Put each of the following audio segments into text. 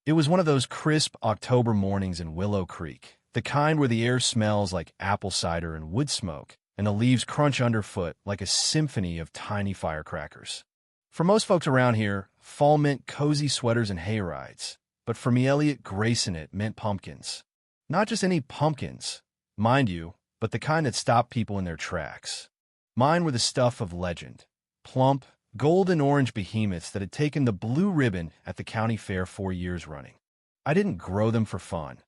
It was one of those crisp October mornings in Willow Creek, the kind where the air smells like apple cider and wood smoke, and the leaves crunch underfoot like a symphony of tiny firecrackers. For most folks around here, fall meant cozy sweaters and hay rides, but for me, Elliot Grayson, it meant pumpkins. Not just any pumpkins, mind you, but the kind that stopped people in their tracks. Mine were the stuff of legend, plump, golden orange behemoths that had taken the blue ribbon at the county fair 4 years running. I didn't grow them for fun.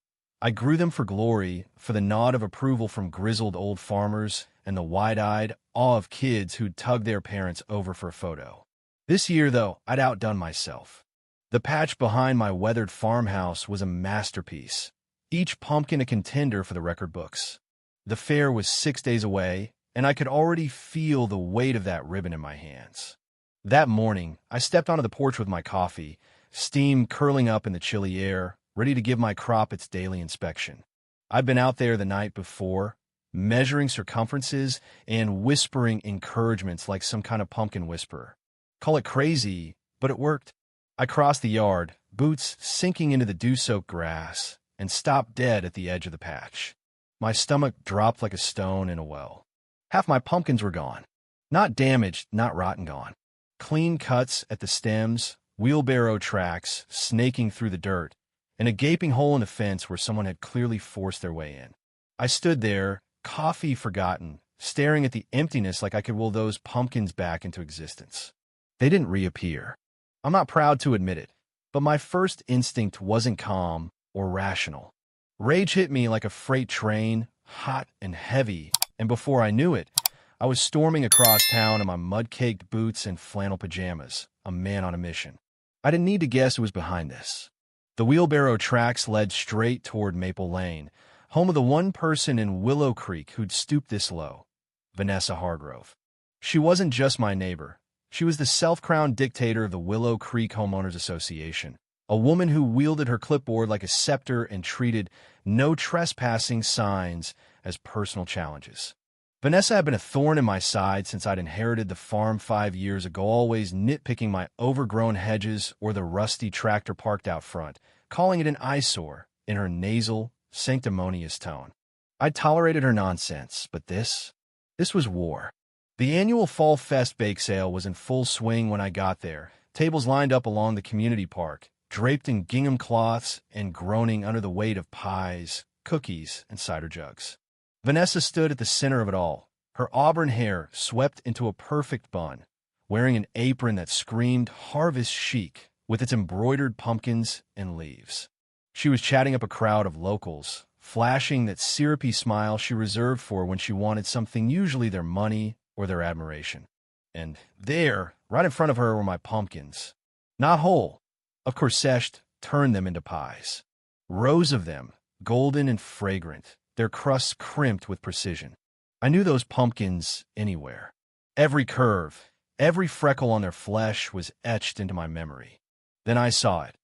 I grew them for glory, for the nod of approval from grizzled old farmers and the wide-eyed awe of kids who'd tug their parents over for a photo. This year, though, I'd outdone myself. The patch behind my weathered farmhouse was a masterpiece, each pumpkin a contender for the record books. The fair was 6 days away, and I could already feel the weight of that ribbon in my hands. That morning, I stepped onto the porch with my coffee, steam curling up in the chilly air, ready to give my crop its daily inspection. I'd been out there the night before, measuring circumferences and whispering encouragements like some kind of pumpkin whisperer. Call it crazy, but it worked. I crossed the yard, boots sinking into the dew-soaked grass, and stopped dead at the edge of the patch. My stomach dropped like a stone in a well. Half my pumpkins were gone. Not damaged, not rotten gone. Clean cuts at the stems, wheelbarrow tracks snaking through the dirt, and a gaping hole in the fence where someone had clearly forced their way in. I stood there, coffee forgotten, staring at the emptiness like I could will those pumpkins back into existence. They didn't reappear. I'm not proud to admit it, but my first instinct wasn't calm or rational. Rage hit me like a freight train, hot and heavy, and before I knew it, I was storming across town in my mud-caked boots and flannel pajamas, a man on a mission. I didn't need to guess who was behind this. The wheelbarrow tracks led straight toward Maple Lane, home of the one person in Willow Creek who'd stooped this low, Vanessa Hargrove. She wasn't just my neighbor. She was the self-crowned dictator of the Willow Creek Homeowners Association, a woman who wielded her clipboard like a scepter and treated no trespassing signs as personal challenges. Vanessa had been a thorn in my side since I'd inherited the farm 5 years ago, always nitpicking my overgrown hedges or the rusty tractor parked out front, calling it an eyesore in her nasal, sanctimonious tone. I tolerated her nonsense, but this was war. The annual Fall Fest bake sale was in full swing when I got there, tables lined up along the community park, draped in gingham cloths and groaning under the weight of pies, cookies, and cider jugs. Vanessa stood at the center of it all, her auburn hair swept into a perfect bun, wearing an apron that screamed harvest chic with its embroidered pumpkins and leaves. She was chatting up a crowd of locals, flashing that syrupy smile she reserved for when she wanted something, usually their money or their admiration. And there, right in front of her, were my pumpkins. Not whole. Of course, Sesht turned them into pies. Rows of them, golden and fragrant, their crusts crimped with precision. I knew those pumpkins anywhere. Every curve, every freckle on their flesh was etched into my memory. Then I saw it.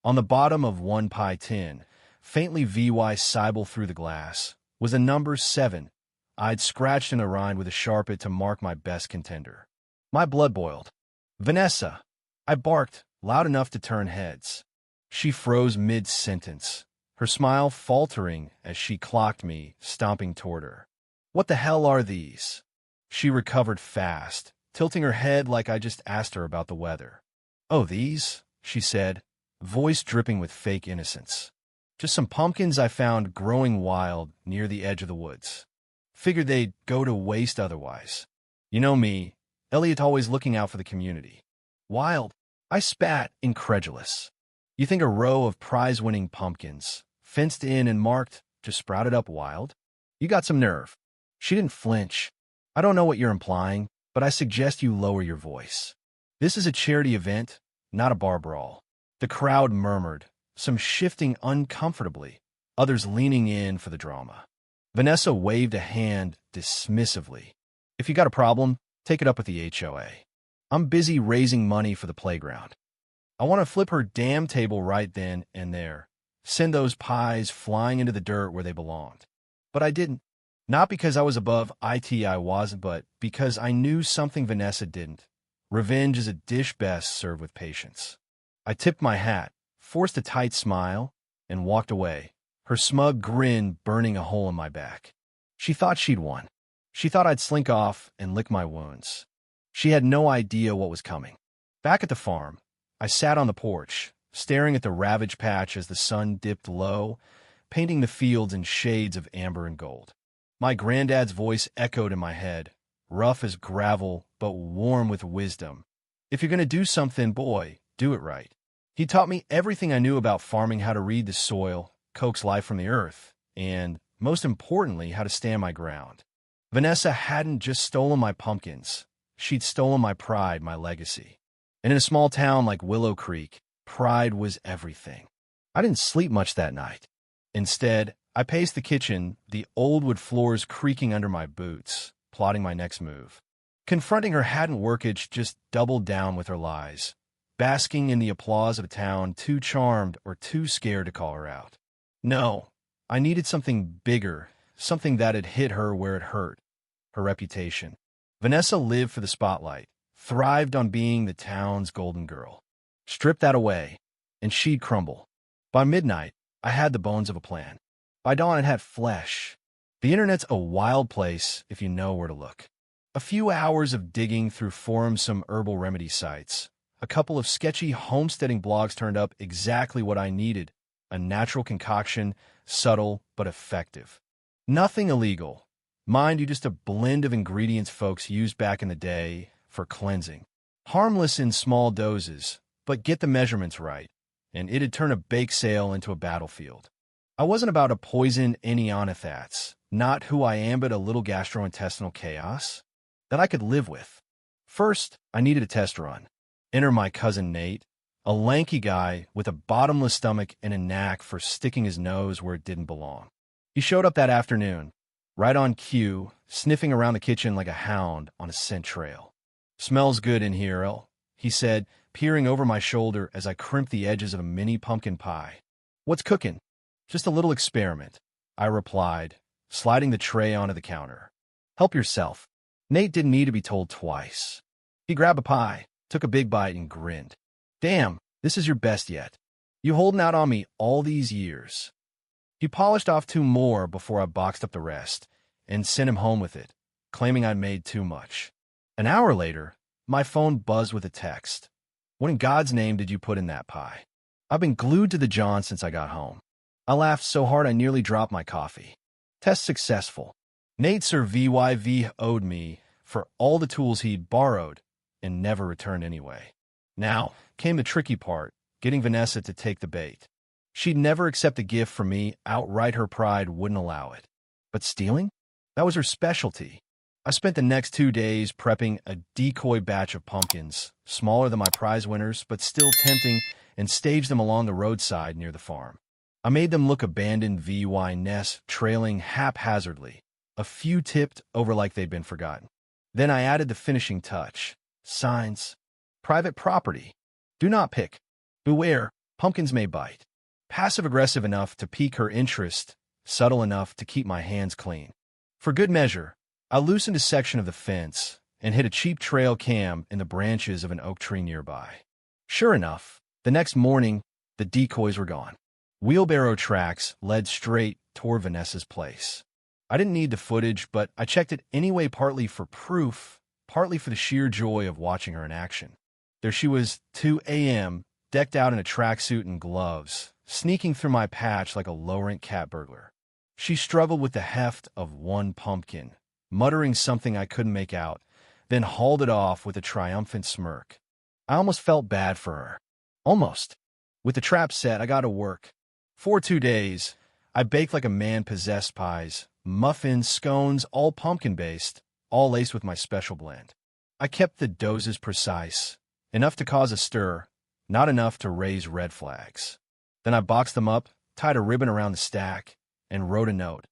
On the bottom of one pie tin, faintly VY Cybele through the glass, was the number 7. I'd scratched in a rind with a sharpie to mark my best contender. My blood boiled. Vanessa! I barked, loud enough to turn heads. She froze mid-sentence, her smile faltering as she clocked me, stomping toward her. What the hell are these? She recovered fast, tilting her head like I just asked her about the weather. Oh, these? She said, voice dripping with fake innocence. Just some pumpkins I found growing wild near the edge of the woods. Figured they'd go to waste otherwise. You know me, Elliot always looking out for the community. Wild? I spat, incredulous. You think a row of prize-winning pumpkins, fenced in and marked, just sprouted up wild? You got some nerve. She didn't flinch. I don't know what you're implying, but I suggest you lower your voice. This is a charity event, not a bar brawl. The crowd murmured, some shifting uncomfortably, others leaning in for the drama. Vanessa waved a hand dismissively. If you got a problem, take it up with the HOA. I'm busy raising money for the playground. I want to flip her damn table right then and there. Send those pies flying into the dirt where they belonged. But I didn't. Not because I was above it, I wasn't, but because I knew something Vanessa didn't. Revenge is a dish best served with patience. I tipped my hat, forced a tight smile, and walked away, her smug grin burning a hole in my back. She thought she'd won. She thought I'd slink off and lick my wounds. She had no idea what was coming. Back at the farm, I sat on the porch, staring at the ravaged patch as the sun dipped low, painting the fields in shades of amber and gold. My granddad's voice echoed in my head, rough as gravel, but warm with wisdom. If you're going to do something, boy, do it right. He taught me everything I knew about farming, how to read the soil, coax life from the earth, and, most importantly, how to stand my ground. Vanessa hadn't just stolen my pumpkins. She'd stolen my pride, my legacy. And in a small town like Willow Creek, pride was everything. I didn't sleep much that night. Instead, I paced the kitchen, the old wood floors creaking under my boots, plotting my next move. Confronting her hadn't worked, just doubled down with her lies, basking in the applause of a town too charmed or too scared to call her out. No, I needed something bigger, something that had hit her where it hurt, her reputation. Vanessa lived for the spotlight, thrived on being the town's golden girl. Strip that away, and she'd crumble. By midnight, I had the bones of a plan. By dawn, it had flesh. The internet's a wild place if you know where to look. A few hours of digging through forums, some herbal remedy sites, a couple of sketchy homesteading blogs turned up exactly what I needed, a natural concoction, subtle but effective. Nothing illegal. Mind you, just a blend of ingredients folks used back in the day for cleansing. Harmless in small doses, but get the measurements right, and it'd turn a bake sale into a battlefield. I wasn't about to poison any anathats, not who I am, but a little gastrointestinal chaos that I could live with. First, I needed a test run. Enter my cousin Nate, a lanky guy with a bottomless stomach and a knack for sticking his nose where it didn't belong. He showed up that afternoon, right on cue, sniffing around the kitchen like a hound on a scent trail. "Smells good in here, El," he said, peering over my shoulder as I crimped the edges of a mini pumpkin pie. "What's cooking?" "Just a little experiment," I replied, sliding the tray onto the counter. "Help yourself." Nate didn't need to be told twice. He grabbed a pie, took a big bite, and grinned. "Damn, this is your best yet. You holding out on me all these years." He polished off 2 more before I boxed up the rest and sent him home with it, claiming I'd made too much. An hour later, my phone buzzed with a text. "What in God's name did you put in that pie?" I've been glued to the John since I got home. I laughed so hard I nearly dropped my coffee. Test successful. Nate Sir VYV owed me for all the tools he'd borrowed and never returned anyway. Now came the tricky part, getting Vanessa to take the bait. She'd never accept a gift from me, outright her pride wouldn't allow it. But stealing? That was her specialty. I spent the next 2 days prepping a decoy batch of pumpkins, smaller than my prize winners, but still tempting, and staged them along the roadside near the farm. I made them look abandoned VY nests trailing haphazardly, a few tipped over like they'd been forgotten. Then I added the finishing touch. Signs. Private property. Do not pick. Beware, pumpkins may bite. Passive-aggressive enough to pique her interest, subtle enough to keep my hands clean. For good measure, I loosened a section of the fence and hid a cheap trail cam in the branches of an oak tree nearby. Sure enough, the next morning, the decoys were gone. Wheelbarrow tracks led straight toward Vanessa's place. I didn't need the footage, but I checked it anyway, partly for proof, partly for the sheer joy of watching her in action. There she was, 2 a.m., decked out in a tracksuit and gloves, sneaking through my patch like a low-rent cat burglar. She struggled with the heft of 1 pumpkin, muttering something I couldn't make out, then hauled it off with a triumphant smirk. I almost felt bad for her. Almost. With the trap set, I got to work. For 2 days, I baked like a man possessed pies, muffins, scones, all pumpkin-based, all laced with my special blend. I kept the doses precise, enough to cause a stir, not enough to raise red flags. Then I boxed them up, tied a ribbon around the stack, and wrote a note,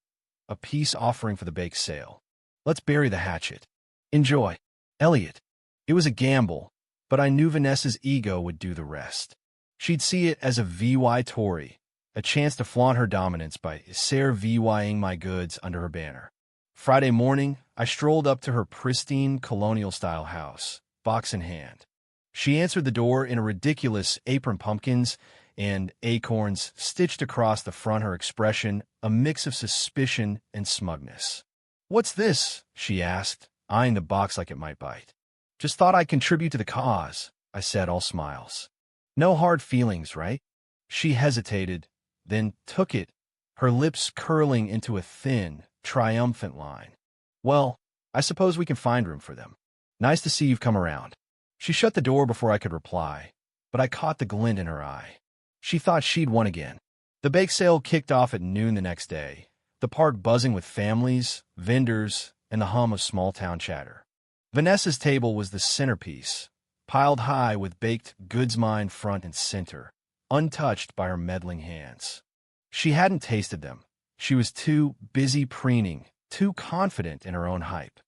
a peace offering for the bake sale. Let's bury the hatchet. Enjoy. Elliot. It was a gamble, but I knew Vanessa's ego would do the rest. She'd see it as a VY Tory, a chance to flaunt her dominance by Sarah VYing my goods under her banner. Friday morning, I strolled up to her pristine colonial-style house, box in hand. She answered the door in a ridiculous apron pumpkins and acorns stitched across the front, her expression a mix of suspicion and smugness. "What's this?" she asked, eyeing the box like it might bite. "Just thought I'd contribute to the cause," I said, all smiles. "No hard feelings, right?" She hesitated, then took it, her lips curling into a thin, triumphant line. "Well, I suppose we can find room for them. Nice to see you've come around." She shut the door before I could reply, but I caught the glint in her eye. She thought she'd won again. The bake sale kicked off at noon the next day, the park buzzing with families, vendors, and the hum of small-town chatter. Vanessa's table was the centerpiece, piled high with baked goods mine front and center, untouched by her meddling hands. She hadn't tasted them. She was too busy preening, too confident in her own hype.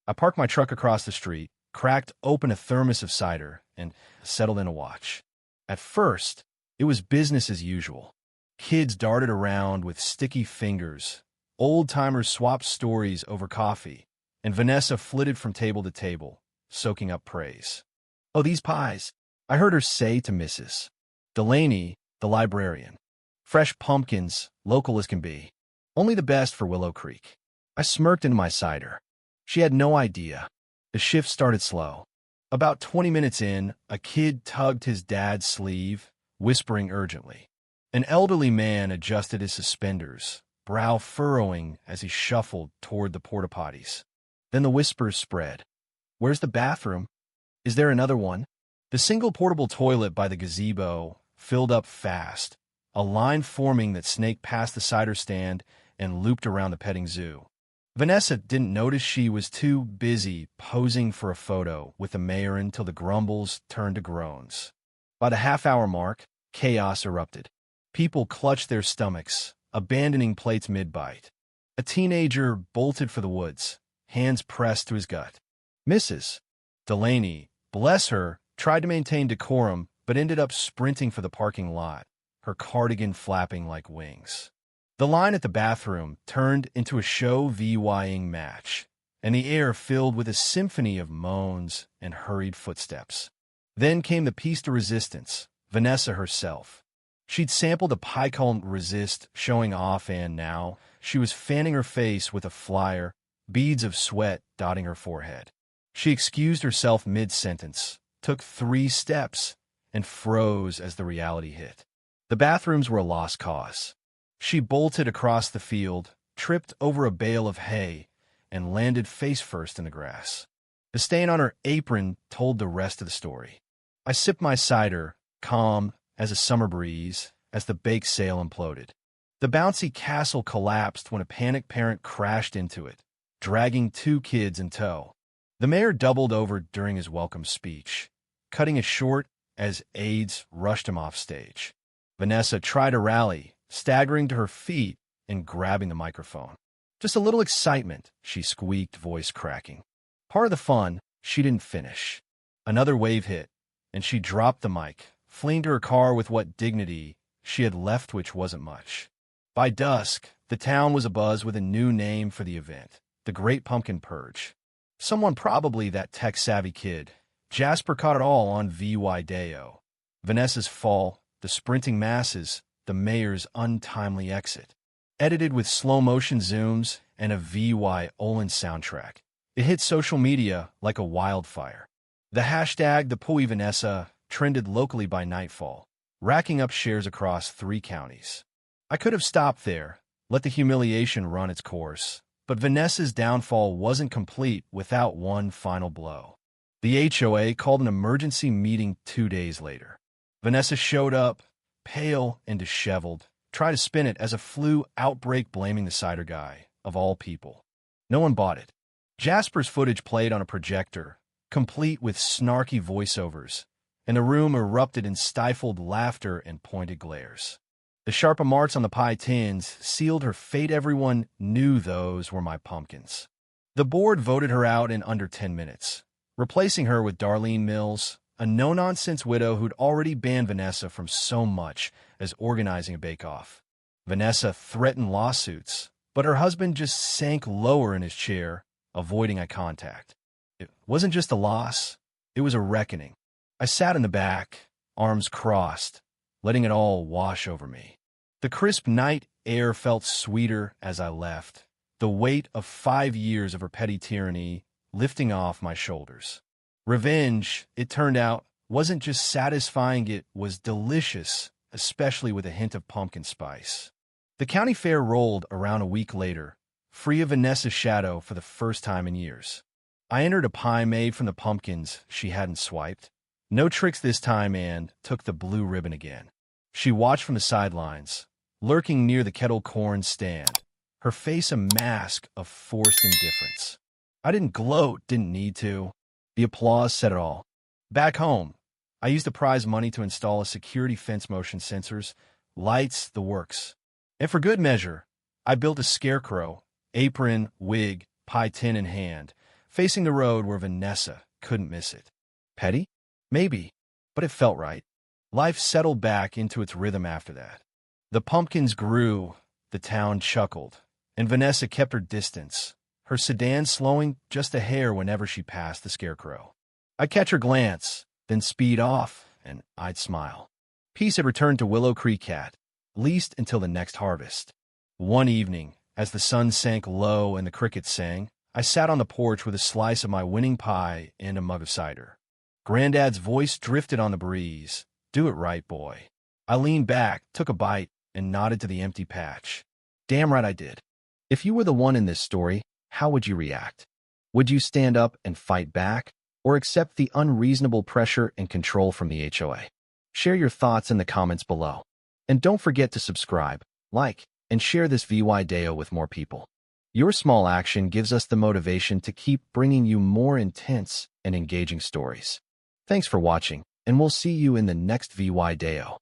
I parked my truck across the street, cracked open a thermos of cider, and settled in a watch. At first, it was business as usual. Kids darted around with sticky fingers, old-timers swapped stories over coffee, and Vanessa flitted from table to table, soaking up praise. "Oh, these pies," I heard her say to Mrs. Delaney, the librarian. "Fresh pumpkins, local as can be. Only the best for Willow Creek." I smirked into my cider. She had no idea. The shift started slow. About 20 minutes in, a kid tugged his dad's sleeve, whispering urgently. An elderly man adjusted his suspenders, brow furrowing as he shuffled toward the porta-potties. Then the whispers spread. "Where's the bathroom? Is there another one?" The single portable toilet by the gazebo filled up fast, a line forming that snaked past the cider stand and looped around the petting zoo. Vanessa didn't notice she was too busy posing for a photo with the mayor until the grumbles turned to groans. By the half-hour mark, chaos erupted. People clutched their stomachs, abandoning plates mid-bite. A teenager bolted for the woods, hands pressed to his gut. Mrs. Delaney, bless her, tried to maintain decorum but ended up sprinting for the parking lot, her cardigan flapping like wings. The line at the bathroom turned into a show-vying match, and the air filled with a symphony of moans and hurried footsteps. Then came the piece de resistance, Vanessa herself. She'd sampled a pie called Resist, showing off, and now she was fanning her face with a flyer, beads of sweat dotting her forehead. She excused herself mid-sentence, took 3 steps, and froze as the reality hit. The bathrooms were a lost cause. She bolted across the field, tripped over a bale of hay, and landed face first in the grass. The stain on her apron told the rest of the story. I sipped my cider, calm as a summer breeze, as the bake sale imploded. The bouncy castle collapsed when a panicked parent crashed into it, dragging 2 kids in tow. The mayor doubled over during his welcome speech, cutting it short as aides rushed him off stage. Vanessa tried to rally, staggering to her feet and grabbing the microphone. "Just a little excitement," she squeaked, voice cracking. Part of the fun, she didn't finish. Another wave hit, and she dropped the mic, fleeing to her car with what dignity she had left, which wasn't much. By dusk, the town was abuzz with a new name for the event, the Great Pumpkin Purge. Someone, probably that tech-savvy kid, Jasper, caught it all on video. Vanessa's fall, the sprinting masses, the mayor's untimely exit. Edited with slow-motion zooms and a VY Olin soundtrack, it hit social media like a wildfire. The hashtag #ThePuiVanessa trended locally by nightfall, racking up shares across 3 counties. I could have stopped there, let the humiliation run its course, but Vanessa's downfall wasn't complete without one final blow. The HOA called an emergency meeting 2 days later. Vanessa showed up, pale and disheveled, tried to spin it as a flu outbreak, blaming the cider guy, of all people. No one bought it. Jasper's footage played on a projector, complete with snarky voiceovers, and the room erupted in stifled laughter and pointed glares. The sharp marks on the pie tins sealed her fate. Everyone knew those were my pumpkins. The board voted her out in under 10 minutes, replacing her with Darlene Mills, a no-nonsense widow who'd already banned Vanessa from so much as organizing a bake-off. Vanessa threatened lawsuits, but her husband just sank lower in his chair, avoiding eye contact. It wasn't just a loss, it was a reckoning. I sat in the back, arms crossed, letting it all wash over me. The crisp night air felt sweeter as I left, the weight of 5 years of her petty tyranny lifting off my shoulders. Revenge, it turned out, wasn't just satisfying, it was delicious, especially with a hint of pumpkin spice. The county fair rolled around a week later, free of Vanessa's shadow for the first time in years. I entered a pie made from the pumpkins she hadn't swiped. No tricks this time, and took the blue ribbon again. She watched from the sidelines, lurking near the kettle corn stand, her face a mask of forced indifference. I didn't gloat, didn't need to. The applause said it all. Back home, I used the prize money to install a security fence, motion sensors, lights, the works. And for good measure, I built a scarecrow, apron, wig, pie tin in hand, facing the road where Vanessa couldn't miss it. Petty? Maybe, but it felt right. Life settled back into its rhythm after that. The pumpkins grew, the town chuckled, and Vanessa kept her distance, her sedan slowing just a hair whenever she passed the scarecrow. I'd catch her glance, then speed off, and I'd smile. Peace had returned to Willow Creek, at least until the next harvest. One evening, as the sun sank low and the crickets sang, I sat on the porch with a slice of my winning pie and a mug of cider. Granddad's voice drifted on the breeze. Do it right, boy. I leaned back, took a bite, and nodded to the empty patch. Damn right I did. If you were the one in this story, how would you react? Would you stand up and fight back, or accept the unreasonable pressure and control from the HOA? Share your thoughts in the comments below. And don't forget to subscribe, like, and share this video with more people. Your small action gives us the motivation to keep bringing you more intense and engaging stories. Thanks for watching, and we'll see you in the next video.